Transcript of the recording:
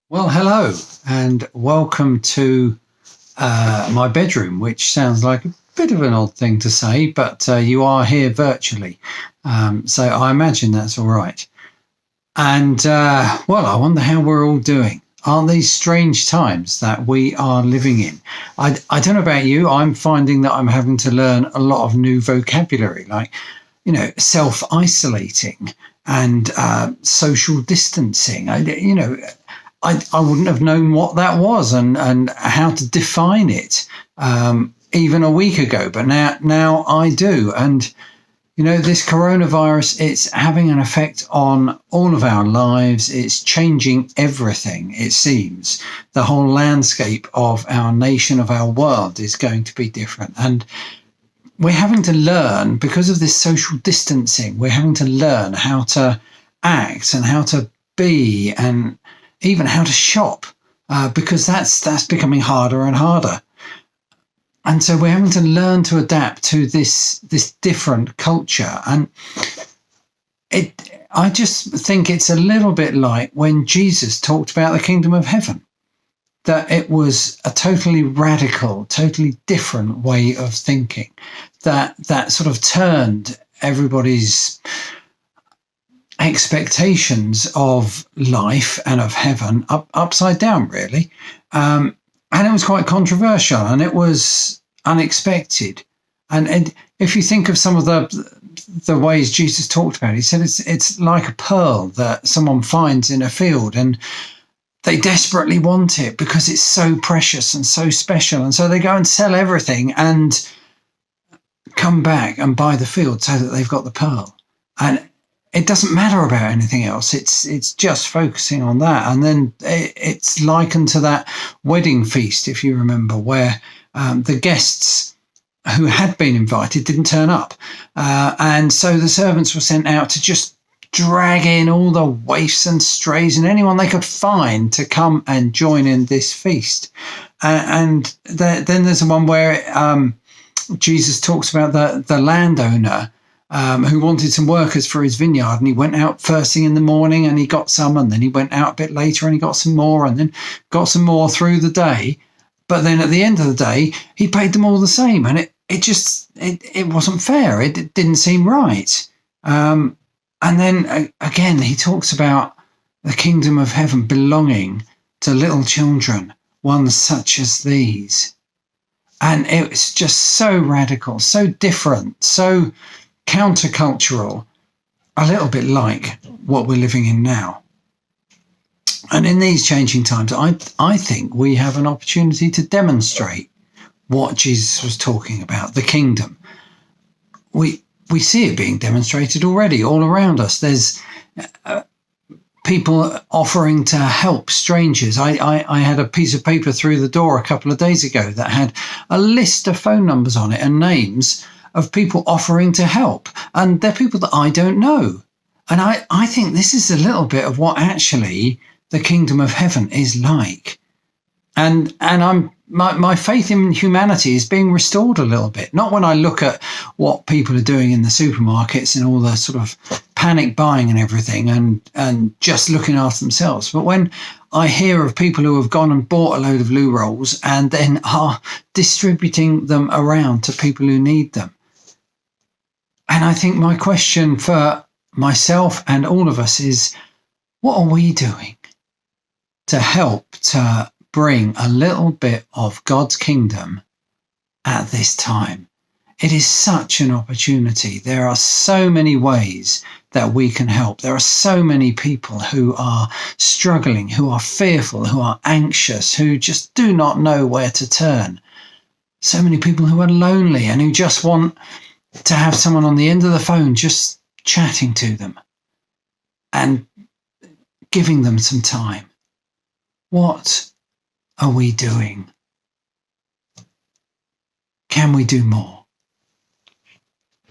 Well, hello and welcome to my bedroom, which sounds like a bit of an odd thing to say, but you are here virtually. So I imagine that's all right. And well, I wonder how we're all doing. Aren't these strange times that we are living in? I don't know about you. I'm finding that I'm having to learn a lot of new vocabulary, like, self isolating and social distancing. I wouldn't have known what that was and how to define it even a week ago, but now I do. And this coronavirus, it's having an effect on all of our lives. It's changing everything. It seems the whole landscape of our nation, of our world, is going to be different. And we're having to learn, because of this social distancing, we're having to learn how to act and how to be and even how to shop, because that's becoming harder and harder. And so we're having to learn to adapt to this different culture. And I just think it's a little bit like when Jesus talked about the kingdom of heaven, that it was a totally radical, totally different way of thinking, that sort of turned everybody's expectations of life and of heaven upside down, really. And it was quite controversial and it was unexpected. And if you think of some of the ways Jesus talked about it, he said it's like a pearl that someone finds in a field and they desperately want it because it's so precious and so special. And so they go and sell everything and come back and buy the field so that they've got the pearl. And it doesn't matter about anything else. It's just focusing on that. And then it's likened to that wedding feast, if you remember, where the guests who had been invited didn't turn up. And so the servants were sent out to just drag in all the waifs and strays and anyone they could find to come and join in this feast. And then there's the one where Jesus talks about the landowner who wanted some workers for his vineyard, and he went out first thing in the morning and he got some, and then he went out a bit later and he got some more, and then got some more through the day. But then at the end of the day, he paid them all the same, and it wasn't fair. It didn't seem right. And then again, he talks about the kingdom of heaven belonging to little children, ones such as these. And it's just so radical, so different, so countercultural, a little bit like what we're living in now. And in these changing times, I think we have an opportunity to demonstrate what Jesus was talking about, the kingdom. We see it being demonstrated already all around us. There's people offering to help strangers. I had a piece of paper through the door a couple of days ago that had a list of phone numbers on it and names of people offering to help. And they're people that I don't know. And I think this is a little bit of what actually the kingdom of heaven is like. And my faith in humanity is being restored a little bit. Not when I look at what people are doing in the supermarkets and all the sort of panic buying and everything and just looking after themselves, but when I hear of people who have gone and bought a load of loo rolls and then are distributing them around to people who need them. And I think my question for myself and all of us is, what are we doing to help to bring a little bit of God's kingdom at this time? It is such an opportunity. There are so many ways that we can help. There are so many people who are struggling, who are fearful, who are anxious, who just do not know where to turn. So many people who are lonely and who just want to have someone on the end of the phone just chatting to them and giving them some time. What are we doing? Can we do more?